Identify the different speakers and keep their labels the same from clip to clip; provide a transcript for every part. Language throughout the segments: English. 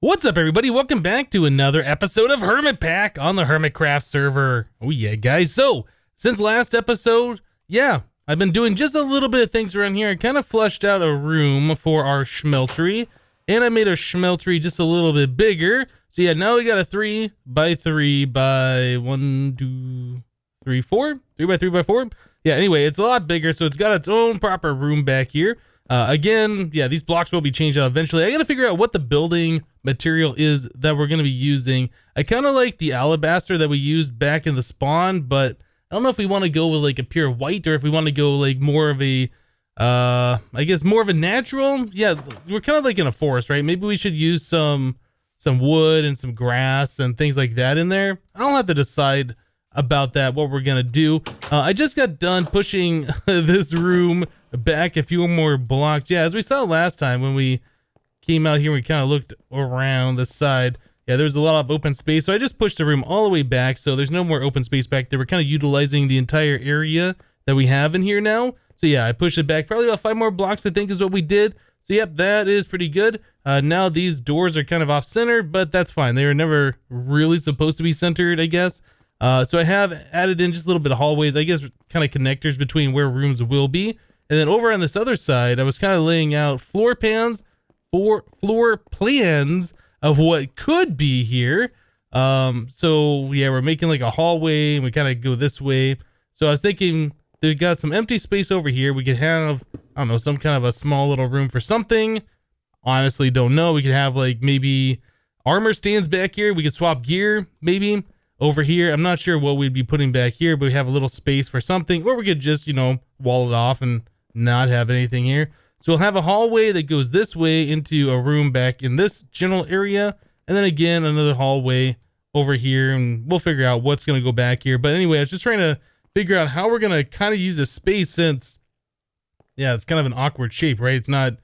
Speaker 1: What's up, everybody? Welcome back to another episode of HermitPack on the HermitCraft server. Oh yeah, guys. So, since last episode, I've been doing just a little bit of things around here. I kind of flushed out a room for our Smeltery, and I made our Smeltery just a little bit bigger. So yeah, now we got a 3 by 3 by 1, 2, 3, 4? 3 by 3 by 4? Yeah, anyway, it's a lot bigger, so it's got its own proper room back here. Again, these blocks will be changed out eventually. I gotta figure out what the building material is that we're gonna be using. I kind of like the alabaster that we used back in the spawn, but I don't know if we want to go with like a pure white or if we want to go like more of a, I guess more of a natural. Yeah, we're kind of like in a forest, right? Maybe we should use some wood and some grass and things like that in there. I'll have to decide about that, what we're gonna do. I just got done pushing this room back a few more blocks. Yeah, as we saw last time when we came out here, we kind of looked around the side. Yeah, there's a lot of open space, so I just pushed the room all the way back, so there's no more open space back there. We're kind of utilizing the entire area that we have in here now. So yeah, I pushed it back probably about 5 more blocks, I think is what we did. So yep, that is pretty good. Now these doors are kind of off center, but that's fine. They were never really supposed to be centered, I guess. So I have added in just a little bit of hallways, I guess kind of connectors between where rooms will be. And then over on this other side, I was kind of laying out floor plans of what could be here. So yeah, we're making like a hallway and we kind of go this way. So I was thinking they got some empty space over here. We could have, I don't know, some kind of a small little room for something. Honestly, don't know. We could have like maybe armor stands back here. We could swap gear maybe over here. I'm not sure what we'd be putting back here, but we have a little space for something, or we could just, you know, wall it off and not have anything here. So we'll have a hallway that goes this way into a room back in this general area, and then again another hallway over here, and we'll figure out what's going to go back here. But anyway, I was just trying to figure out how we're going to kind of use this space, since it's kind of an awkward shape, right? It's not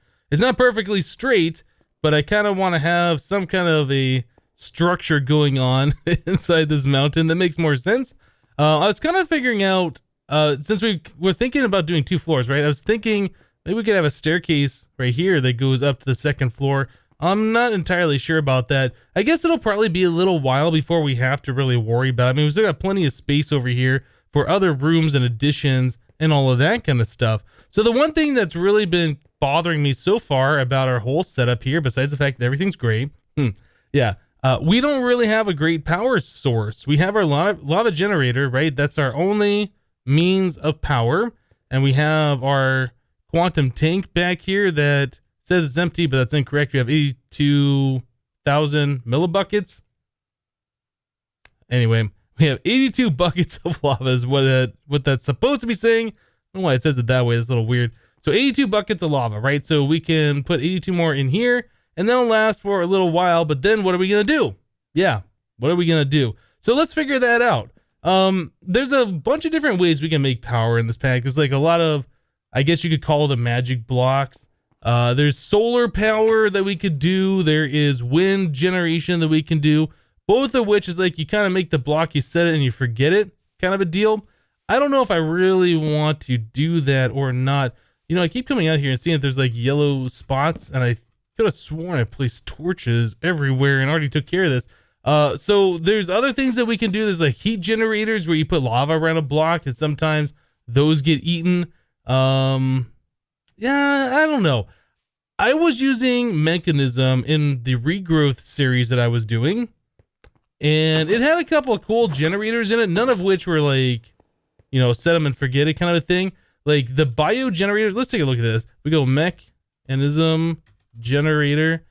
Speaker 1: perfectly straight, but I kind of want to have some kind of a structure going on inside this mountain that makes more sense. I was kind of figuring out, since we're thinking about doing 2 floors, right? I was thinking maybe we could have a staircase right here that goes up to the 2nd floor. I'm not entirely sure about that. I guess it'll probably be a little while before we have to really worry about it. I mean, we've still got plenty of space over here for other rooms and additions and all of that kind of stuff. So the one thing that's really been bothering me so far about our whole setup here, besides the fact that everything's great, we don't really have a great power source. We have our lava generator, right? That's our only means of power. And we have our quantum tank back here that says it's empty, but that's incorrect. We have 82,000 millibuckets. Anyway, we have 82 buckets of lava is what that's supposed to be saying. I don't know why it says it that way. It's a little weird. So 82 buckets of lava, right? So we can put 82 more in here, and that'll last for a little while. But then what are we going to do? Yeah, what are we going to do? So let's figure that out. There's a bunch of different ways we can make power in this pack. There's like a lot of, I guess you could call them magic blocks. There's solar power that we could do. There is wind generation that we can do. Both of which is like you kind of make the block, you set it and you forget it kind of a deal. I don't know if I really want to do that or not. You know, I keep coming out here and seeing if there's like yellow spots, and I could have sworn I placed torches everywhere and already took care of this. So there's other things that we can do. There's like heat generators where you put lava around a block, and sometimes those get eaten. I don't know. I was using Mekanism in the regrowth series that I was doing, and it had a couple of cool generators in it, none of which were like, you know, set them and forget it kind of a thing. Like the bio generators, let's take a look at this. We go Mekanism generator.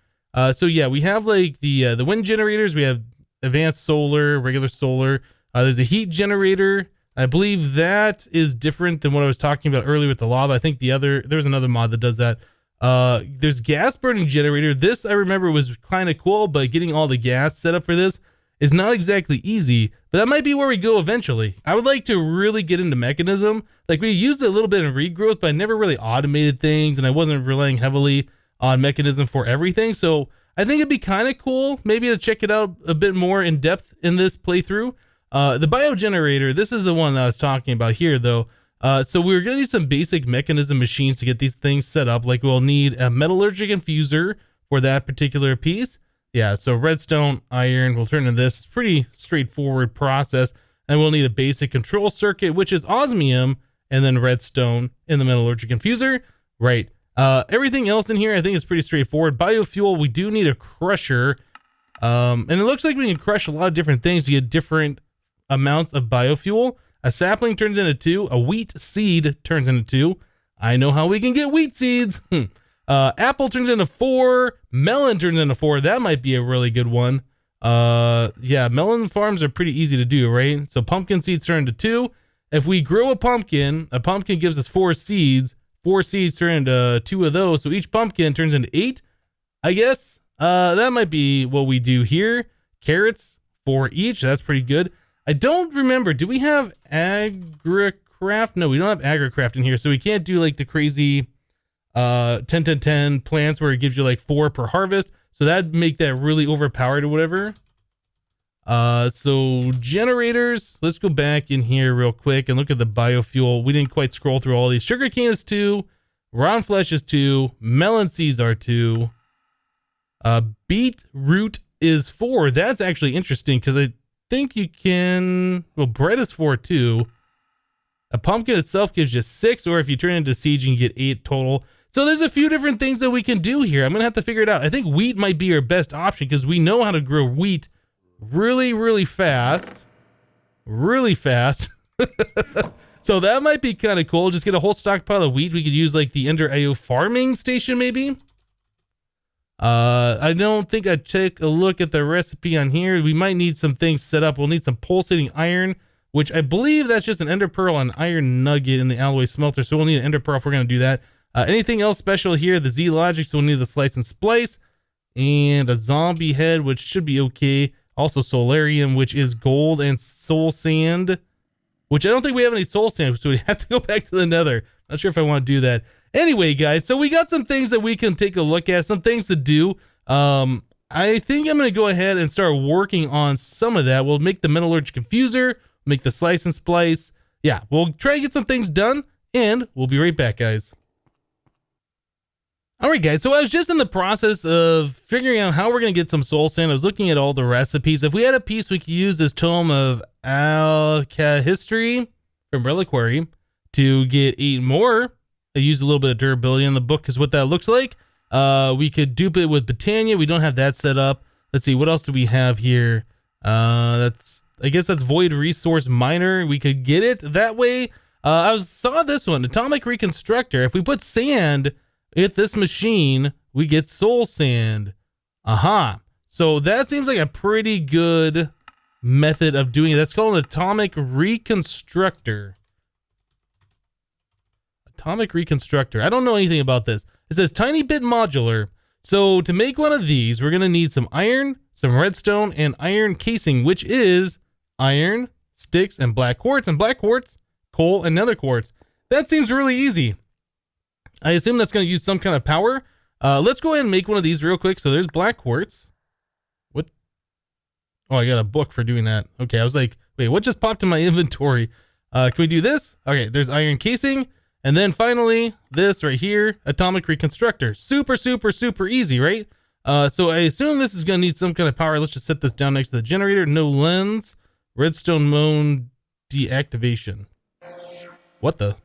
Speaker 1: So yeah, we have like the wind generators. We have advanced solar, regular solar. There's a heat generator. I believe that is different than what I was talking about earlier with the lava. I think there's another mod that does that. There's gas burning generator. This I remember was kind of cool, but getting all the gas set up for this is not exactly easy, but that might be where we go eventually. I would like to really get into Mekanism. Like we used it a little bit in regrowth, but I never really automated things, and I wasn't relying heavily on Mekanism for everything. So I think it'd be kind of cool maybe to check it out a bit more in depth in this playthrough. The bio generator, this is the one that I was talking about here though. So we're gonna need some basic Mekanism machines to get these things set up. Like we'll need a metallurgic infuser for that particular piece. Yeah, so redstone, iron, we'll turn into this. It's pretty straightforward process. And we'll need a basic control circuit, which is osmium, and then redstone in the metallurgic infuser. Right. Everything else in here I think is pretty straightforward. Biofuel, we do need a crusher. And it looks like we can crush a lot of different things to get different amounts of biofuel. A sapling turns into 2. A wheat seed turns into 2. I know how we can get wheat seeds. Apple turns into 4. Melon turns into 4. That might be a really good one. Yeah, melon farms are pretty easy to do, right? So pumpkin seeds turn into 2. If we grow a pumpkin gives us 4 seeds. 4 seeds turn into 2 of those. So each pumpkin turns into 8, I guess. That might be what we do here. Carrots, 4 each. That's pretty good. I don't remember. Do we have AgriCraft? No, we don't have AgriCraft in here. So we can't do like the crazy 10-10-10 plants where it gives you like 4 per harvest. So that'd make that really overpowered or whatever. So generators, let's go back in here real quick and look at the biofuel. We didn't quite scroll through all these. Sugarcane is 2. Round flesh is 2. Melon seeds are 2. Beetroot is 4. That's actually interesting because I think you can, well, bread is 4 too. A pumpkin itself gives you 6, or if you turn it into seeds, you can get 8 total. So there's a few different things that we can do here. I'm gonna have to figure it out. I think wheat might be our best option because we know how to grow wheat really, really fast. Really fast. So that might be kind of cool. Just get a whole stockpile of wheat. We could use like the Ender IO farming station maybe. I don't think I'd take a look at the recipe on here. We might need some things set up. We'll need some pulsating iron, which I believe that's just an ender pearl and iron nugget in the alloy smelter. So we'll need an ender pearl if we're going to do that. Anything else special here? The Z logic, so we'll need the slice and splice, and a zombie head, which should be okay. Also solarium, which is gold, and soul sand, which I don't think we have any soul sand, so we have to go back to the nether. Not sure if I want to do that. Anyway, guys, so we got some things that we can take a look at, some things to do. I think I'm going to go ahead and start working on some of that. We'll make the metallurgic infuser, make the slice and splice. Yeah, we'll try to get some things done, and we'll be right back, guys. All right, guys, so I was just in the process of figuring out how we're going to get some soul sand. I was looking at all the recipes. If we had a piece, we could use this tome of Alchemy from Reliquary to get 8 more. I used a little bit of durability in the book is what that looks like. We could dupe it with Britannia. We don't have that set up. Let's see, what else do we have here? I guess that's Void Resource Miner. We could get it that way. I saw this one, Atomic Reconstructor. If we put sand at this machine, we get soul sand. Aha. So that seems like a pretty good method of doing it. That's called an Atomic Reconstructor. Atomic Reconstructor. I don't know anything about this. It says tiny bit modular. So to make one of these, we're going to need some iron, some redstone, and iron casing, which is iron, sticks, and black quartz, coal, and nether quartz. That seems really easy. I assume that's going to use some kind of power. Let's go ahead and make one of these real quick. So there's black quartz. What? Oh, I got a book for doing that. Okay, I was like, wait, what just popped in my inventory? Can we do this? Okay, there's iron casing. And then finally, this right here, Atomic Reconstructor. Super, super, super easy, right? So I assume this is going to need some kind of power. Let's just set this down next to the generator. No lens. Redstone mode deactivation. What the?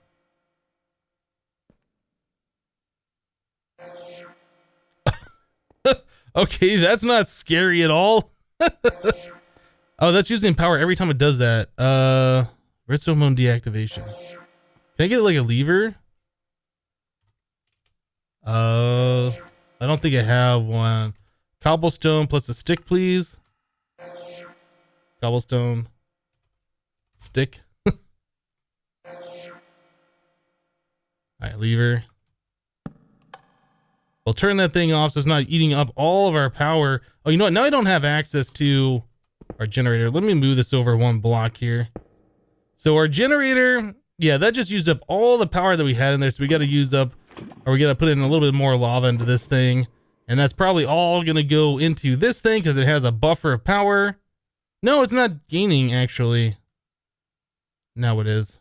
Speaker 1: Okay, that's not scary at all. Oh, that's using power every time it does that. Redstone mode deactivation. Can I get like a lever? I don't think I have one. Cobblestone plus a stick, please. Cobblestone. Stick. Alright, lever. We'll turn that thing off so it's not eating up all of our power. Oh, you know what? Now I don't have access to our generator. Let me move this over one block here. So our generator, yeah, that just used up all the power that we had in there. So we got to use up, or we got to put in a little bit more lava into this thing. And that's probably all going to go into this thing because it has a buffer of power. No, it's not gaining, actually. Now it is.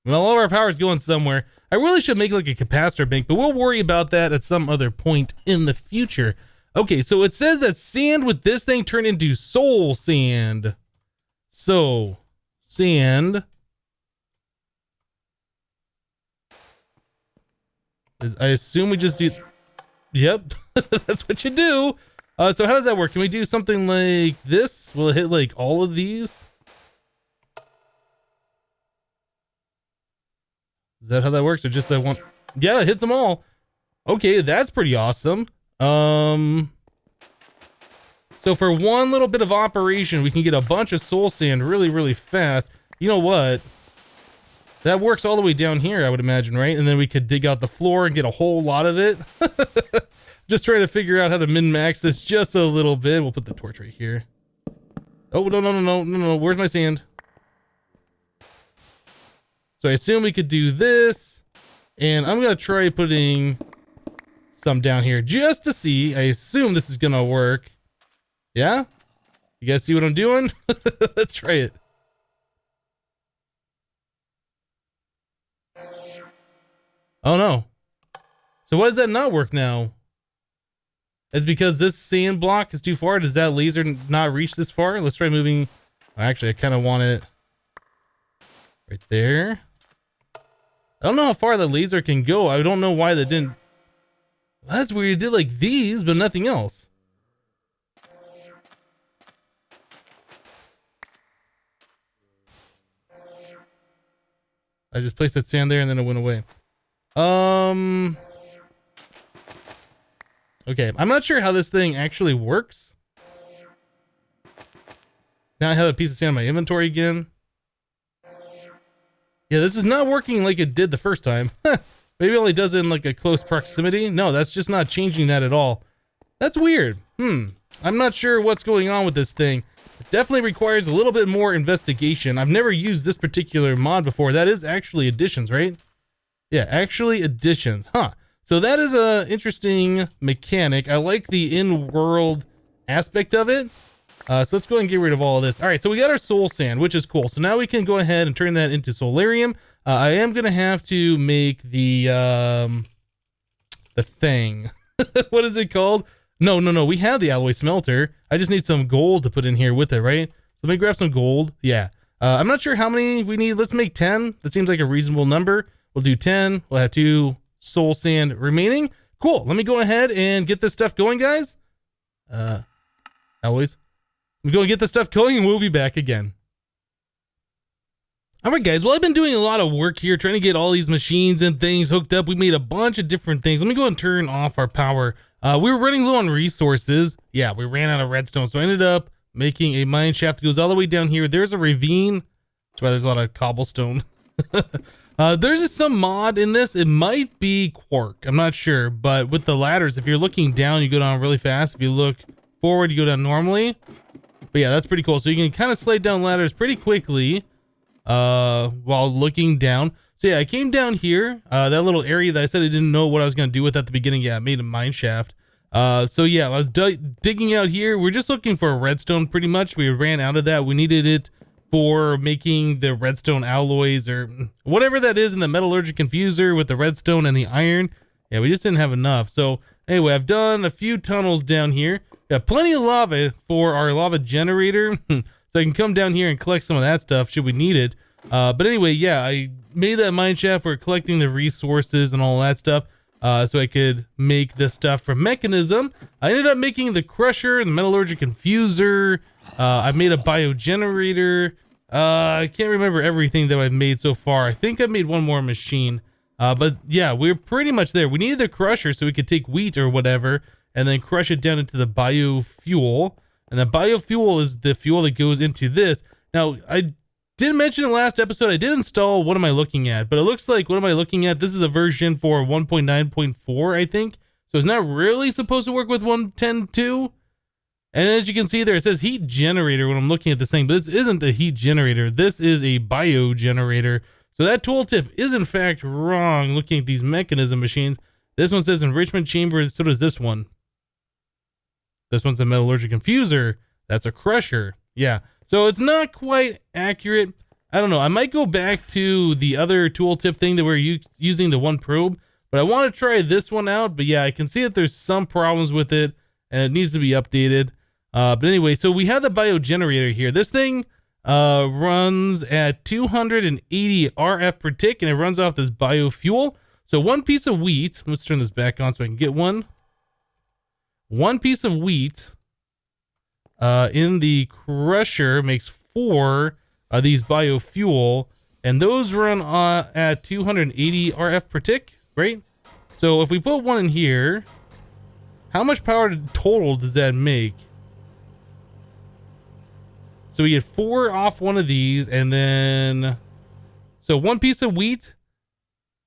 Speaker 1: Well, all of our power is going somewhere. I really should make like a capacitor bank, but we'll worry about that at some other point in the future. Okay, so it says that sand with this thing turned into soul sand. So, sand. I assume we just do... Yep, that's what you do. So how does that work? Can we do something like this? Will it hit like all of these? Is that how that works, or just that one? Yeah, it hits them all. Okay, that's pretty awesome. So for one little bit of operation, we can get a bunch of soul sand really, really fast. You know what? That works all the way down here, I would imagine, right? And then we could dig out the floor and get a whole lot of it. Just trying to figure out how to min-max this just a little bit. We'll put the torch right here. Oh, no. Where's my sand? So I assume we could do this. And I'm going to try putting some down here just to see. I assume this is going to work. Yeah? You guys see what I'm doing? Let's try it. Oh no. So why does that not work now? It's because this sand block is too far. Does that laser not reach this far? Let's try moving. Actually, I kind of want it right there. I don't know how far the laser can go. I don't know why that didn't. Well, that's weird. It did like these, but nothing else. I just placed that sand there and then it went away. Okay, I'm not sure how this thing actually works. Now I have a piece of sand in my inventory again. Yeah, this is not working like it did the first time. Maybe it only does it in like a close proximity. No, that's just not changing that at all. That's weird. I'm not sure what's going on with this thing. It definitely requires a little bit more investigation. I've never used this particular mod before. That is actually additions, right? Yeah, actually additions. Huh. So that is a interesting mechanic. I like the in-world aspect of it. So let's go ahead and get rid of all of this. All right, so we got our soul sand, which is cool. So now we can go ahead and turn that into solarium. I am gonna have to make the thing. What is it called? No. We have the alloy smelter. I just need some gold to put in here with it, right? So let me grab some gold. Yeah. I'm not sure how many we need. Let's make 10. That seems like a reasonable number. We'll do 10. We'll have 2 soul sand remaining. Cool. Let me go ahead and get this stuff going, guys. Always. Let me go and get this stuff going and we'll be back again. All right, guys. Well, I've been doing a lot of work here trying to get all these machines and things hooked up. We made a bunch of different things. Let me go and turn off our power. We were running low on resources. Yeah, we ran out of redstone. So I ended up making a mine shaft that goes all the way down here. There's a ravine. That's why there's a lot of cobblestone. There's some mod in this. It might be Quark. I'm not sure. But with the ladders, if you're looking down, you go down really fast. If you look forward, you go down normally. But yeah, that's pretty cool. So you can kind of slide down ladders pretty quickly while looking down. So yeah, I came down here, that little area that I said I didn't know what I was going to do with at the beginning. Yeah, I made a mine shaft. So yeah, I was digging out here. We're just looking for a redstone pretty much. We ran out of that. We needed it for making the redstone alloys or whatever that is in the metallurgic infuser with the redstone and the iron. Yeah, we just didn't have enough. So anyway, I've done a few tunnels down here. Got plenty of lava for our lava generator. So I can come down here and collect some of that stuff should we need it. But anyway, yeah, I made that mine shaft for collecting the resources and all that stuff. So I could make this stuff from Mekanism. I ended up making the crusher, the metallurgic infuser. I made a bio generator. I can't remember everything that I've made so far. I think I made one more machine. But yeah, we're pretty much there. We needed the crusher so we could take wheat or whatever and then crush it down into the biofuel. And the biofuel is the fuel that goes into this. Now, I didn't mention in the last episode, I did install What Am I Looking At? But it looks like What Am I Looking At? This is a version for 1.9.4, I think. So it's not really supposed to work with 1.10.2. And as you can see there, it says heat generator when I'm looking at this thing, but this isn't the heat generator. This is a bio generator. So that tooltip is in fact wrong looking at these Mekanism machines. This one says enrichment chamber, so does this one. This one's a metallurgic infuser. That's a crusher. Yeah. So it's not quite accurate. I don't know. I might go back to the other tooltip thing that we're using, the one probe, but I want to try this one out. But yeah, I can see that there's some problems with it and it needs to be updated. But anyway, so we have the bio generator here. This thing runs at 280 RF per tick, and it runs off this biofuel. So one piece of wheat, let's turn this back on so I can get one. One piece of wheat in the crusher makes 4 of these biofuel, and those run at 280 RF per tick, right? So if we put one in here, how much power total does that make? So we get 4 off one of these, and then so one piece of wheat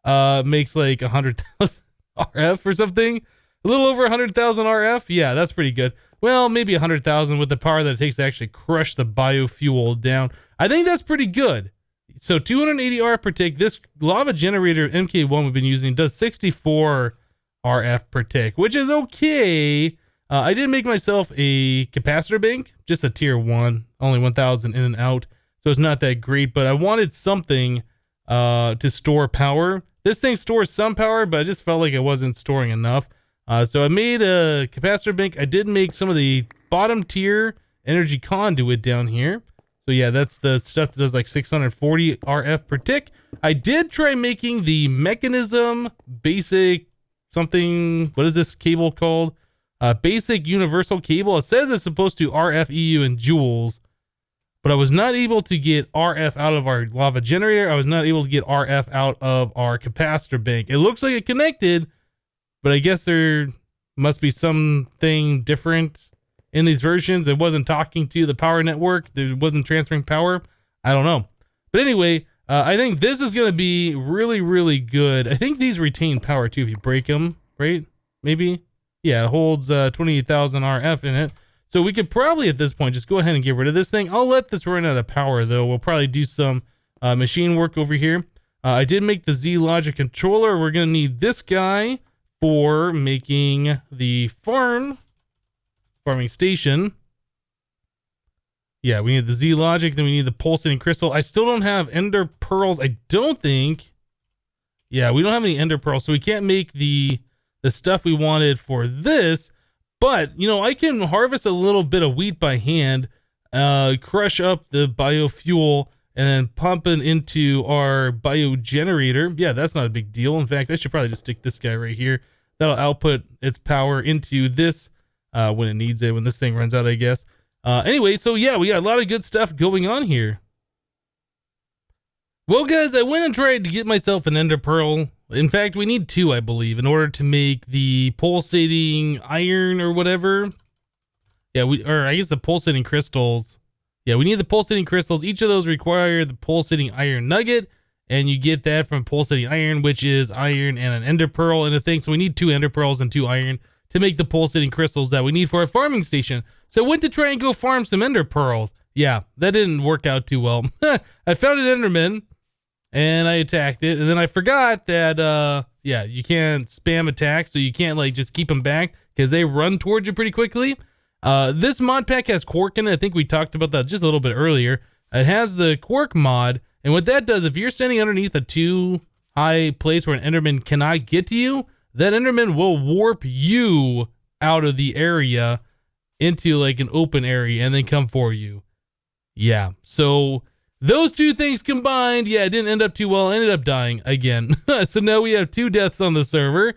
Speaker 1: makes like 100,000 RF or something. A little over 100,000 RF. Yeah, that's pretty good. Well, maybe 100,000 with the power that it takes to actually crush the biofuel down. I think that's pretty good. So 280 RF per tick. This lava generator MK1 we've been using does 64 RF per tick, which is okay. I did make myself a capacitor bank, just a tier 1, only 1,000 in and out, so it's not that great, but I wanted something to store power. This thing stores some power, but I just felt like it wasn't storing enough. So I made a capacitor bank. I did make some of the bottom tier energy conduit down here. So yeah, that's the stuff that does like 640 RF per tick. I did try making the Mekanism basic something, what is this cable called? Basic universal cable. It says it's supposed to RF, EU, and joules, but I was not able to get RF out of our lava generator. I was not able to get RF out of our capacitor bank. It looks like it connected, but I guess there must be something different in these versions. It wasn't talking to the power network. It wasn't transferring power. I don't know. But anyway, I think this is going to be really, really good. I think these retain power too if you break them, right? Maybe. Yeah, it holds 28,000 RF in it. So we could probably at this point just go ahead and get rid of this thing. I'll let this run out of power though. We'll probably do some machine work over here. I did make the Z logic controller. We're going to need this guy for making the farming station. Yeah, we need the Z logic, then we need the pulsating crystal. I still don't have ender pearls, I don't think. Yeah, we don't have any ender pearls, so we can't make the stuff we wanted for this. But, you know, I can harvest a little bit of wheat by hand, crush up the biofuel, and then pump it into our bio generator. Yeah, that's not a big deal. In fact, I should probably just stick this guy right here. That'll output its power into this when it needs it, when this thing runs out, I guess. Anyway, so yeah, we got a lot of good stuff going on here. Well, guys, I went and tried to get myself an ender pearl. In fact, we need 2, I believe, in order to make the pulsating iron or whatever. Yeah, or I guess the pulsating crystals. Yeah, we need the pulsating crystals. Each of those require the pulsating iron nugget, and you get that from pulsating iron, which is iron and an ender pearl and a thing. So we need 2 ender pearls and 2 iron to make the pulsating crystals that we need for our farming station. So I went to try and go farm some ender pearls. Yeah, that didn't work out too well. I found an enderman, and I attacked it, and then I forgot that, yeah, you can't spam attack, so you can't, like, just keep them back, because they run towards you pretty quickly. This mod pack has Quark in it. I think we talked about that just a little bit earlier. It has the Quark mod, and what that does, if you're standing underneath a too high place where an enderman cannot get to you, that enderman will warp you out of the area into, like, an open area, and then come for you. Yeah, so those 2 things combined, yeah, it didn't end up too well. I ended up dying again. So now we have 2 deaths on the server.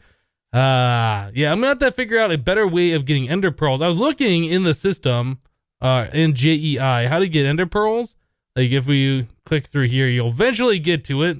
Speaker 1: Yeah, I'm gonna have to figure out a better way of getting ender pearls. I was looking in the system, in JEI, how to get ender pearls. Like if we click through here, you'll eventually get to it.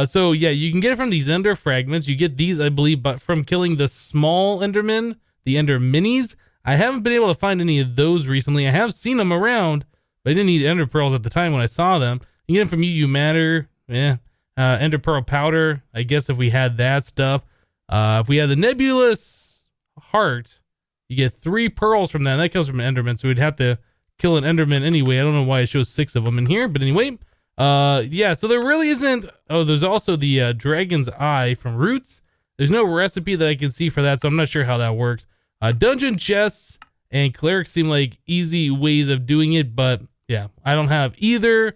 Speaker 1: So yeah, you can get it from these ender fragments. You get these, I believe, but from killing the small endermen, the ender minis. I haven't been able to find any of those recently. I have seen them around, but I didn't need ender pearls at the time when I saw them. You get them from UU Matter, yeah. Ender pearl powder, I guess if we had that stuff. If we had the nebulous heart, you get 3 pearls from that. And that comes from an enderman, so we'd have to kill an enderman anyway. I don't know why it shows 6 of them in here, but anyway. Yeah, so there really isn't. Oh, there's also the dragon's eye from roots. There's no recipe that I can see for that, so I'm not sure how that works. Dungeon chests and clerics seem like easy ways of doing it, but yeah, I don't have either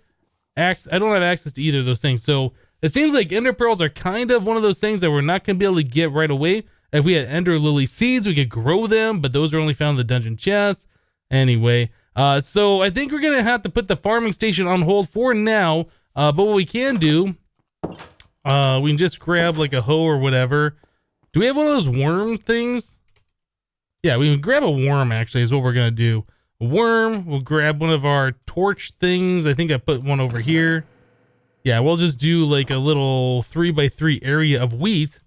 Speaker 1: I don't have access to either of those things. So it seems like ender pearls are kind of one of those things that we're not going to be able to get right away. If we had ender lily seeds, we could grow them, but those are only found in the dungeon chest. Anyway, so I think we're going to have to put the farming station on hold for now. But what we can do, we can just grab like a hoe or whatever. Do we have one of those worm things? Yeah, we can grab a worm actually is what we're going to do. A worm, we'll grab one of our torch things. I think I put one over here. Yeah, we'll just do like a little 3x3 area of wheat.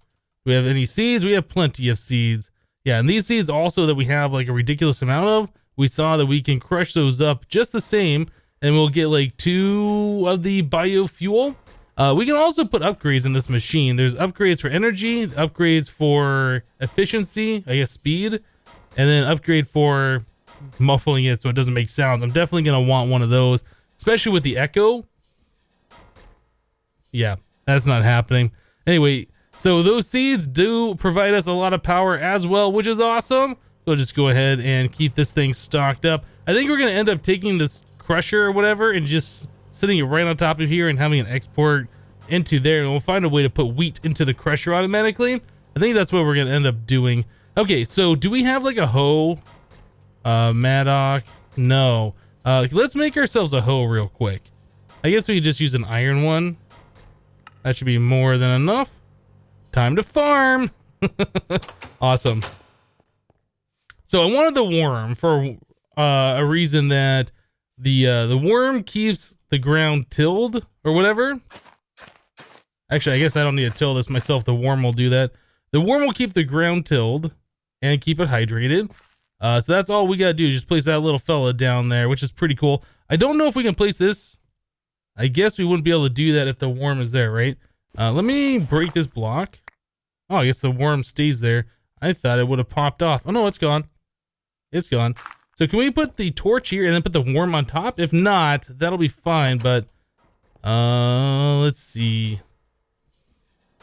Speaker 1: Do we have any seeds? We have plenty of seeds. Yeah, and these seeds also that we have like a ridiculous amount of, we saw that we can crush those up just the same, and we'll get like 2 of the biofuel. We can also put upgrades in this machine. There's upgrades for energy, upgrades for efficiency, I guess speed, and then upgrade for muffling it so it doesn't make sounds. I'm definitely going to want one of those, especially with the echo. Yeah, that's not happening. Anyway, so those seeds do provide us a lot of power as well, which is awesome. So just go ahead and keep this thing stocked up. I think we're going to end up taking this crusher or whatever and just sitting it right on top of here and having an export into there. And we'll find a way to put wheat into the crusher automatically. I think that's what we're going to end up doing. Okay, so do we have like a hoe? Maddock? No. Let's make ourselves a hoe real quick. I guess we could just use an iron one. That should be more than enough. Time to farm. Awesome. So I wanted the worm for a reason that the worm keeps the ground tilled or whatever. Actually, I guess I don't need to till this myself. The worm will do that. The worm will keep the ground tilled and keep it hydrated. So that's all we got to do. Just place that little fella down there, which is pretty cool. I don't know if we can place this. I guess we wouldn't be able to do that if the worm is there, right? Let me break this block. Oh, I guess the worm stays there. I thought it would have popped off. Oh, no, it's gone. It's gone. So can we put the torch here and then put the worm on top? If not, that'll be fine, but let's see.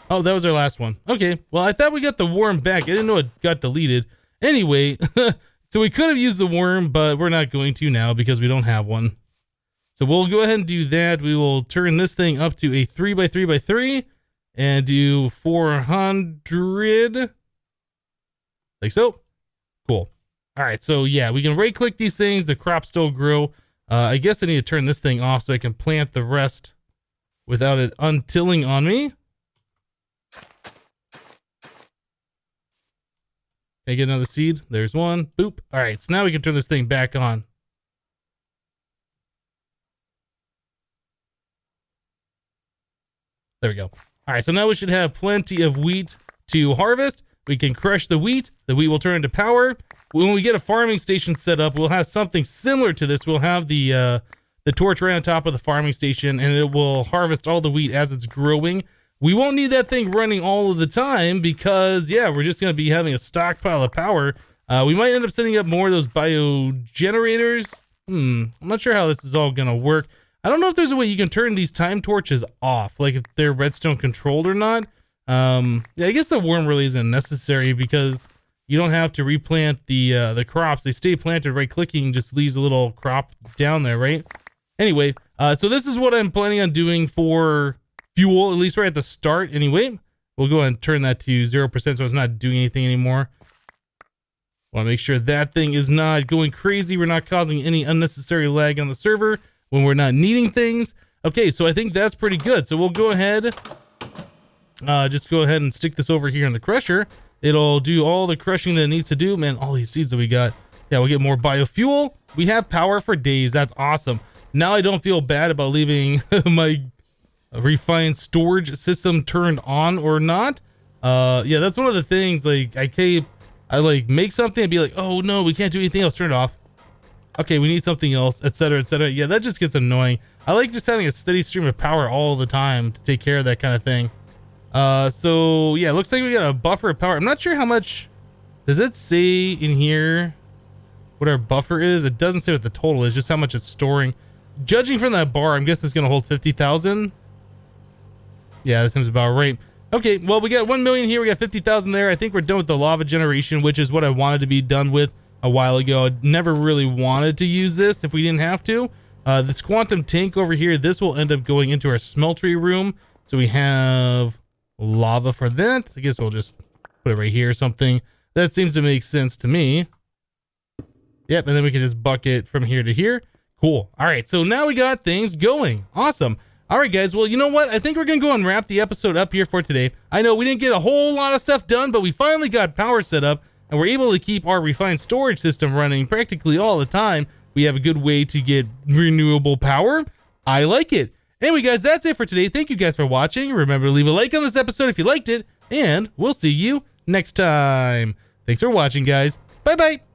Speaker 1: Oh, that was our last one. Okay, well, I thought we got the worm back. I didn't know it got deleted. Anyway, so we could have used the worm, but we're not going to now because we don't have one. So we'll go ahead and do that. We will turn this thing up to a 3x3x3 and do 400. Like so. Cool. All right, so yeah, we can right click these things. The crops still grow. I guess I need to turn this thing off so I can plant the rest without it untilling on me. Can I get another seed? There's one. Boop. All right, so now we can turn this thing back on. There we go. All right, so now we should have plenty of wheat to harvest. We can crush the wheat. The wheat will turn into power. When we get a farming station set up, we'll have something similar to this. We'll have the torch right on top of the farming station, and it will harvest all the wheat as it's growing. We won't need that thing running all of the time because, yeah, we're just going to be having a stockpile of power. We might end up setting up more of those bio generators. I'm not sure how this is all going to work. I don't know if there's a way you can turn these time torches off, like if they're redstone controlled or not. Yeah, I guess the worm really isn't necessary because you don't have to replant the crops. They stay planted. Right clicking just leaves a little crop down there, right? Anyway, so this is what I'm planning on doing for fuel, at least right at the start. Anyway, we'll go ahead and turn that to 0% so it's not doing anything anymore. Want to make sure that thing is not going crazy. We're not causing any unnecessary lag on the server when we're not needing things. Okay, so I think that's pretty good. So we'll go ahead, just go ahead and stick this over here in the crusher. It'll do all the crushing that it needs to do. Man, all these seeds that we got. Yeah, we'll get more biofuel. We have power for days. That's awesome. Now I don't feel bad about leaving my refined storage system turned on or not. Yeah, that's one of the things, like, I like make something and be like, oh no, we can't do anything else, turn it off. Okay, we need something else, etc., etc. Yeah, that just gets annoying. I like just having a steady stream of power all the time to take care of that kind of thing. So yeah, looks like we got a buffer of power. I'm not sure how much, does it say in here what our buffer is? It doesn't say what the total is, just how much it's storing. Judging from that bar, I'm guessing it's gonna hold 50,000. Yeah, that seems about right. Okay, well, we got 1 million here, we got 50,000 there. I think we're done with the lava generation, which is what I wanted to be done with a while ago. I never really wanted to use this if we didn't have to. This quantum tank over here, this will end up going into our smeltery room. So we have lava for that. I guess we'll just put it right here or something. That seems to make sense to me. Yep, and then we can just bucket from here to here. Cool. All right, so now we got things going. Awesome. All right, guys. Well, you know what? I think we're going to go and wrap the episode up here for today. I know we didn't get a whole lot of stuff done, but we finally got power set up, and we're able to keep our refined storage system running practically all the time. We have a good way to get renewable power. I like it. Anyway, guys, that's it for today. Thank you guys for watching. Remember to leave a like on this episode if you liked it, and we'll see you next time. Thanks for watching, guys. Bye-bye.